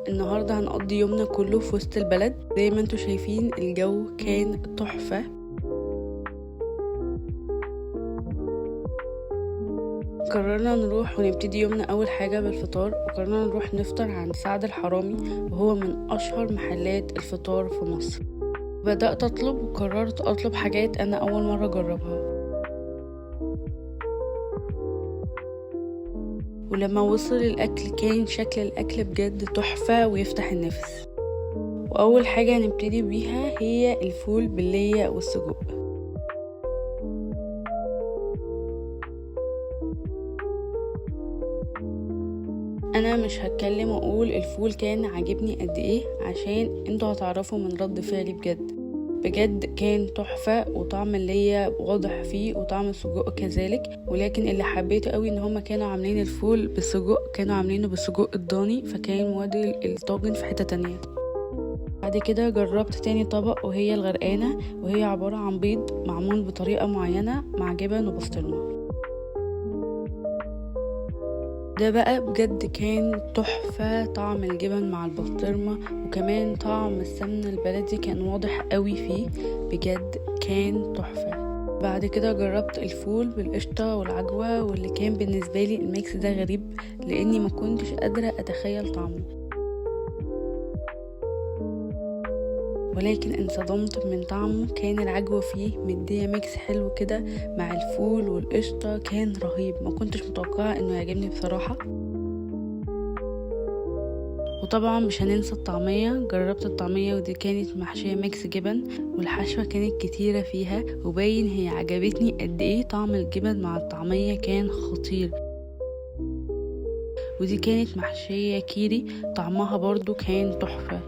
النهاردة هنقضي يومنا كله في وسط البلد. زي ما انتوا شايفين الجو كان تحفة. قررنا نروح ونبتدي يومنا أول حاجة بالفطار، وقررنا نروح نفطر عند سعد الحرامي، وهو من أشهر محلات الفطار في مصر. بدأت أطلب وقررت أطلب حاجات أنا أول مرة أجربها، ولما وصل الأكل كان شكل الأكل بجد تحفة ويفتح النفس. وأول حاجة هنبتدي بيها هي الفول باللية والسجق. انا مش هتكلم واقول الفول كان عاجبني قد ايه، عشان انتوا هتعرفوا من رد فعلي. بجد كان تحفة، وطعم اللية واضح فيه وطعم السجق كذلك. ولكن اللي حبيته قوي ان هما كانوا عاملين الفول بالسجق، كانوا عاملينه بالسجق الضاني، فكان مودي الطاجن في حتة تانية. بعد كده جربت تاني طبق وهي الغرقانة، وهي عبارة عن بيض معمول بطريقة معينة مع جبن وبسطرمة. ده بقى بجد كان تحفة، طعم الجبن مع البسطرمة وكمان طعم السمنة البلدي كان واضح قوي فيه، بجد كان تحفة. بعد كده جربت الفول بالقشطة والعجوة، واللي كان بالنسبة لي الميكس ده غريب لاني ما كنتش قادرة اتخيل طعمه، ولكن انصدمت من طعمه. كان العجوة فيه مدية ميكس حلو كده مع الفول والقشطة، كان رهيب. ما كنتش متوقعة انه يعجبني بصراحة. وطبعا مش هننسى الطعمية. جربت الطعمية ودي كانت محشية ميكس جبن، والحشوة كانت كتيرة فيها، وباين هي عجبتني قد ايه. طعم الجبن مع الطعمية كان خطير. ودي كانت محشية كيري، طعمها برضو كان تحفة.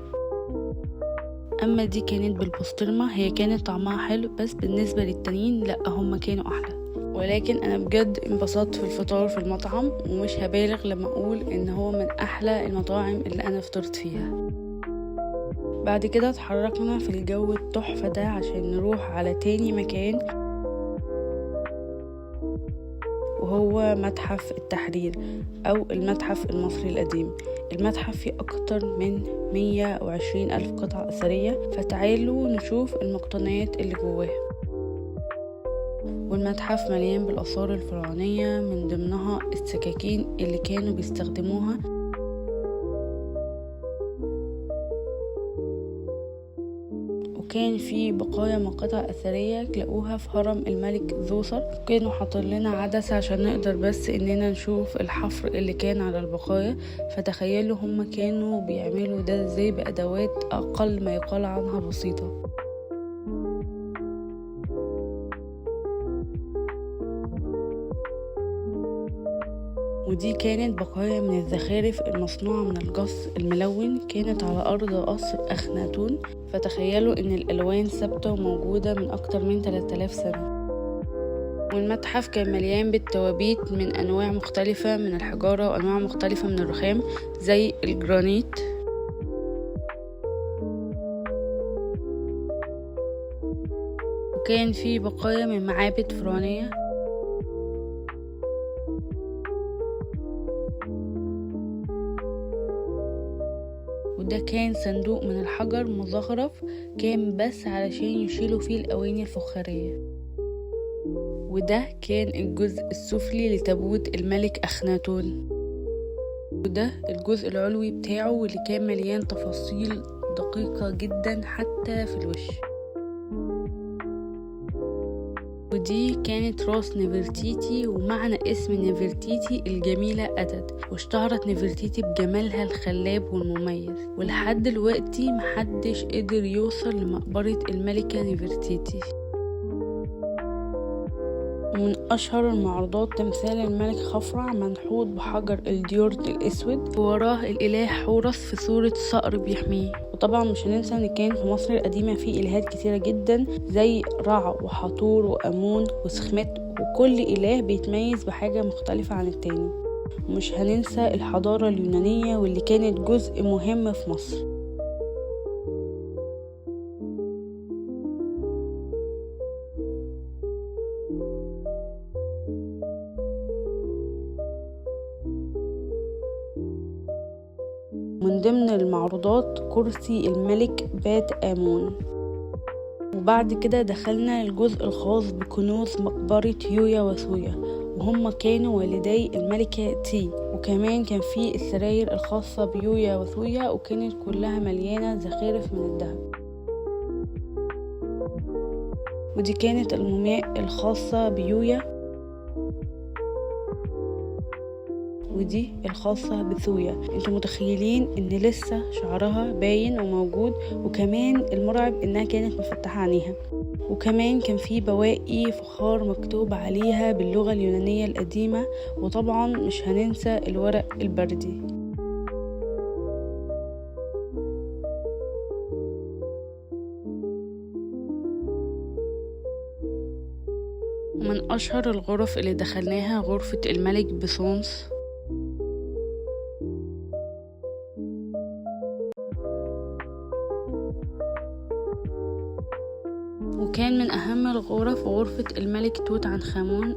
اما دي كانت بالبسطرمة، هي كانت طعمها حلو، بس بالنسبة للتانيين لا، هما كانوا احلى. ولكن انا بجد انبسطت في الفطار في المطعم، ومش هبالغ لما اقول ان هو من احلى المطاعم اللي انا فطرت فيها. بعد كده اتحركنا في الجو التحفة ده عشان نروح على تاني مكان، وهو متحف التحرير أو المتحف المصري القديم. المتحف فيه أكتر من 120 ألف قطعة أثرية، فتعالوا نشوف المقتنيات اللي جواه. والمتحف مليان بالآثار الفرعونية، من ضمنها السكاكين اللي كانوا بيستخدموها. وكان في بقايا من قطع أثرية تلاقوها في هرم الملك زوسر. كانوا حاطين لنا عدسة عشان نقدر بس اننا نشوف الحفر اللي كان على البقايا. فتخيلوا هم كانوا بيعملوا ده ازاي بأدوات أقل ما يقال عنها بسيطة. ودي كانت بقايا من الزخارف المصنوعة من الجص الملون، كانت على أرض قصر أخناتون. فتخيلوا إن الألوان ثابتة وموجودة من أكتر من 3000 سنة. والمتحف كان مليان بالتوابيت من أنواع مختلفة من الحجارة وأنواع مختلفة من الرخام زي الجرانيت. وكان في بقايا من معابد فرعونية. وده كان صندوق من الحجر مزخرف، كان بس علشان يشيلوا فيه الأواني الفخارية. وده كان الجزء السفلي لتابوت الملك أخناتون، وده الجزء العلوي بتاعه واللي كان مليان تفاصيل دقيقة جدا حتى في الوش. ودي كانت راس نفرتيتي، ومعنى اسم نفرتيتي الجميلة أتت. واشتهرت نفرتيتي بجمالها الخلاب والمميز، ولحد دلوقتي محدش قدر يوصل لمقبرة الملكة نفرتيتي. ومن أشهر المعروضات تمثال الملك خفرع منحوت بحجر الديورت الأسود، ووراه الإله حورس في صورة صقر بيحميه. وطبعا مش هننسى ان كان في مصر القديمة في إلهات كتيرة جدا زي رع وحطور وأمون وسخمت، وكل إله بيتميز بحاجة مختلفة عن التاني. ومش هننسى الحضارة اليونانية واللي كانت جزء مهم في مصر. من ضمن المعروضات كرسي الملك بات آمون. وبعد كده دخلنا الجزء الخاص بكنوز مقبرة يويا وثويا، وهم كانوا والدي الملكة تي. وكمان كان في السراير الخاصة بيويا وثويا، وكانت كلها مليانة زخارف من الذهب. ودي كانت المومياء الخاصة بيويا، ودي الخاصة بثويا. انتوا متخيلين ان لسه شعرها باين وموجود، وكمان المرعب انها كانت مفتحة عينيها. وكمان كان في بواقي فخار مكتوب عليها باللغة اليونانية القديمة، وطبعا مش هننسى الورق البردي. ومن أشهر الغرف اللي دخلناها غرفة الملك بسونس، وكان من أهم الغرف غرفة الملك توت عنخ آمون.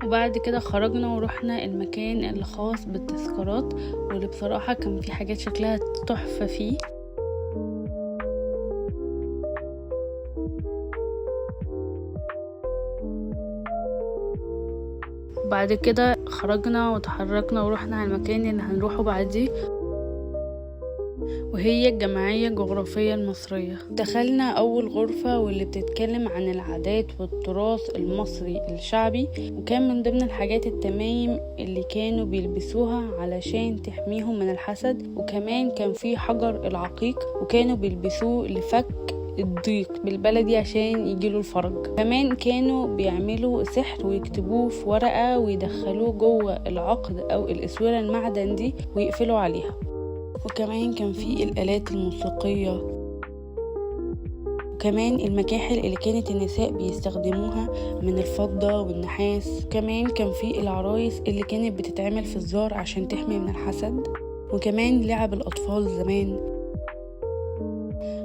وبعد كده خرجنا ورحنا المكان اللي خاص بالتذكارات، واللي بصراحة كان في حاجات شكلها تحفة فيه. بعد كده خرجنا وتحركنا ورحنا على المكان اللي هنروحه بعديه، وهي الجمعية الجغرافية المصرية. دخلنا أول غرفة واللي بتتكلم عن العادات والتراث المصري الشعبي، وكان من ضمن الحاجات التمايم اللي كانوا بيلبسوها علشان تحميهم من الحسد. وكمان كان في حجر العقيق، وكانوا بيلبسوه لفك الضيق بالبلدي عشان يجيله الفرج. كمان كانوا بيعملوا سحر ويكتبوه في ورقة ويدخلوه جوه العقد أو الأسورة المعدن دي ويقفلوا عليها. وكمان كان في الآلات الموسيقية، وكمان المكاحل اللي كانت النساء بيستخدموها من الفضة والنحاس. كمان كان في العرايس اللي كانت بتتعمل في الزار عشان تحمي من الحسد. وكمان لعب الأطفال زمان.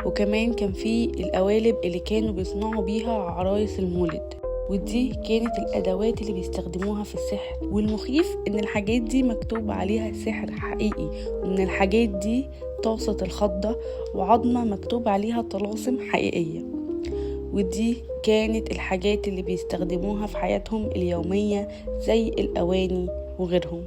وكمان كان في القوالب اللي كانوا بيصنعوا بيها عرايس المولد، ودي كانت الأدوات اللي بيستخدموها في السحر. والمخيف إن الحاجات دي مكتوب عليها سحر حقيقي، ومن الحاجات دي طاسة الخضة وعظمة مكتوب عليها طلاسم حقيقية. ودي كانت الحاجات اللي بيستخدموها في حياتهم اليومية زي الأواني وغيرهم.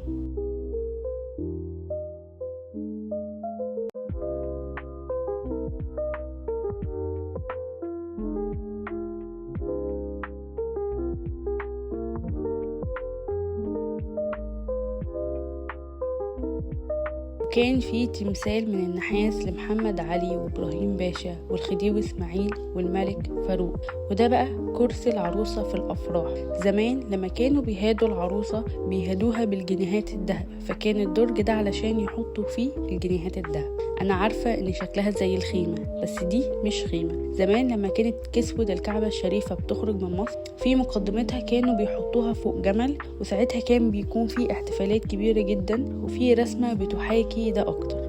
كان في تمثال من النحاس لمحمد علي وإبراهيم باشا والخديوي إسماعيل والملك فاروق. وده بقى كرسي العروسة في الأفراح. زمان لما كانوا بيهادوا العروسة بيهادوها بالجنيهات الذهب، فكان الدرج ده علشان يحطوا فيه الجنيهات الذهب. أنا عارفة إن شكلها زي الخيمة، بس دي مش خيمة. زمان لما كانت كسوة الكعبة الشريفة بتخرج من مصر، في مقدمتها كانوا بيحطوها فوق جمل، وساعتها كان بيكون في احتفالات كبيرة جدا، وفي رسمة بتحاكي ده أكتر.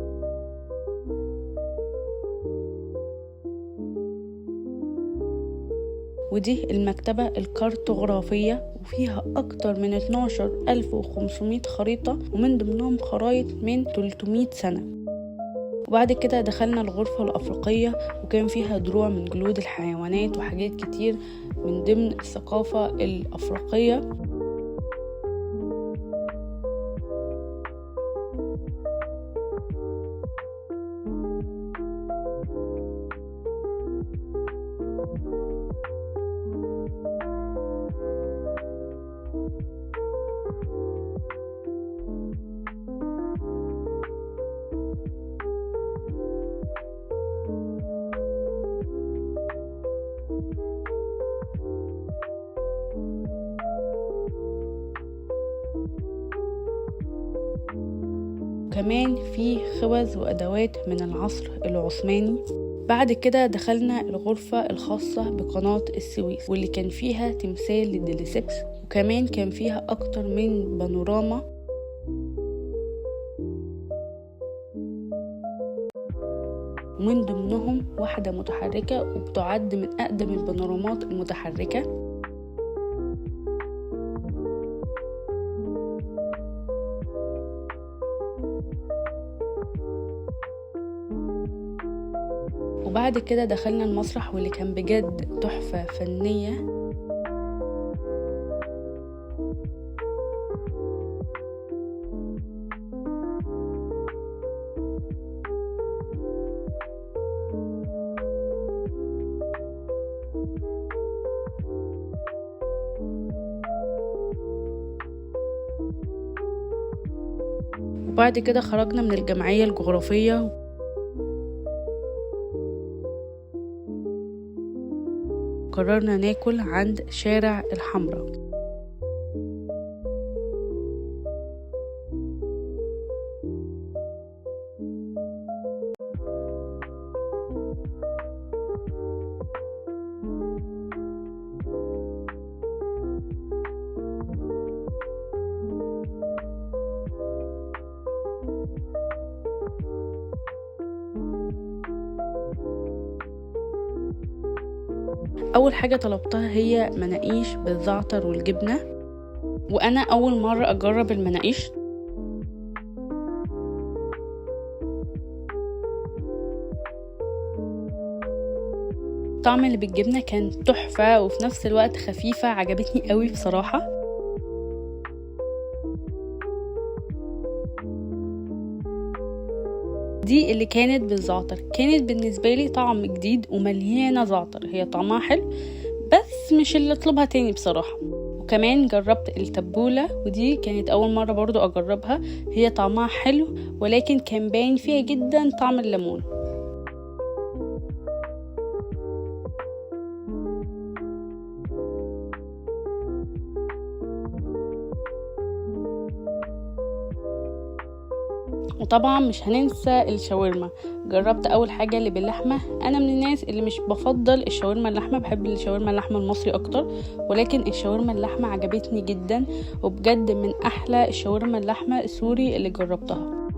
ودي المكتبة الكارتوغرافية، وفيها أكتر من 12,500 خريطة، ومن ضمنهم خرايط من 300 سنة. وبعد كده دخلنا الغرفة الأفريقية، وكان فيها دروع من جلود الحيوانات وحاجات كتير من ضمن الثقافة الأفريقية. كمان في خوذ وأدوات من العصر العثماني. بعد كده دخلنا الغرفة الخاصة بقناة السويس، واللي كان فيها تمثال لديليسيبس، وكمان كان فيها أكتر من بانوراما. ومن ضمنهم واحدة متحركة وبتعد من أقدم البانورامات المتحركة. وبعد كده دخلنا المسرح واللي كان بجد تحفة فنية. وبعد كده خرجنا من الجمعية الجغرافية قررنا ناكل عند شارع الحمراء. اول حاجة طلبتها هي مناقيش بالزعتر والجبنة، وانا اول مرة اجرب المناقيش. الطعم اللي بالجبنة كان تحفة وفي نفس الوقت خفيفة، عجبتني قوي بصراحة. دي اللي كانت بالزعتر، كانت بالنسبة لي طعم جديد ومليانة زعتر، هي طعمها حلو بس مش اللي اطلبها تاني بصراحة. وكمان جربت التبولة ودي كانت اول مرة برضو اجربها، هي طعمها حلو ولكن كان باين فيها جدا طعم الليمون. وطبعا مش هننسى الشاورما. جربت اول حاجه اللي باللحمه، انا من الناس اللي مش بفضل الشاورما اللحمه، بحب الشاورما اللحمه المصري اكتر، ولكن الشاورما اللحمه عجبتني جدا وبجد من احلى الشاورما اللحمه السوري اللي جربتها.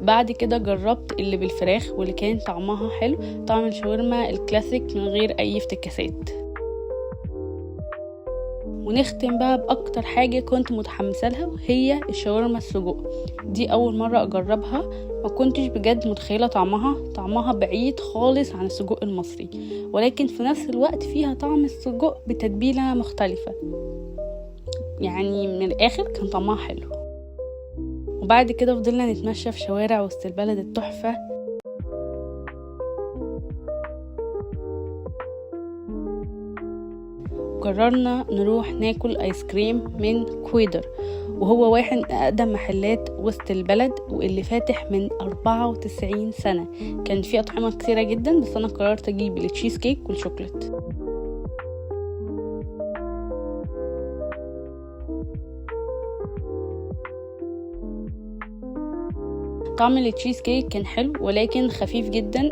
بعد كده جربت اللي بالفراخ واللي كان طعمها حلو، طعم الشاورما الكلاسيك من غير اي افتكاسات. ونختم بقى باكتر حاجة كنت متحمسة لها وهي الشاورما السجق. دي اول مرة اجربها، ما كنتش بجد متخيلة طعمها بعيد خالص عن السجق المصري، ولكن في نفس الوقت فيها طعم السجق بتتبيلة مختلفة، يعني من الاخر كان طعمها حلو. وبعد كده فضلنا نتمشى في شوارع وسط البلد التحفة. قررنا نروح ناكل ايس كريم من كويدر، وهو واحد من اقدم محلات وسط البلد واللي فاتح من 94 سنة. كان فيه اطعمة كثيرة جدا بس انا قررت اجيب التشيز كيك والشوكولات. طعم التشيز كيك كان حلو ولكن خفيف جدا.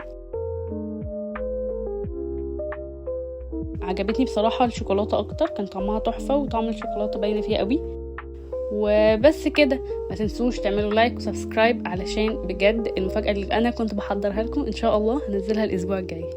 عجبتني بصراحة الشوكولاتة اكتر، كان طعمها تحفة وطعم الشوكولاتة باينة فيها قوي. وبس كده، ما تنسوش تعملوا لايك وسبسكرايب علشان بجد المفاجأة اللي انا كنت بحضرها لكم ان شاء الله هنزلها الاسبوع الجاي.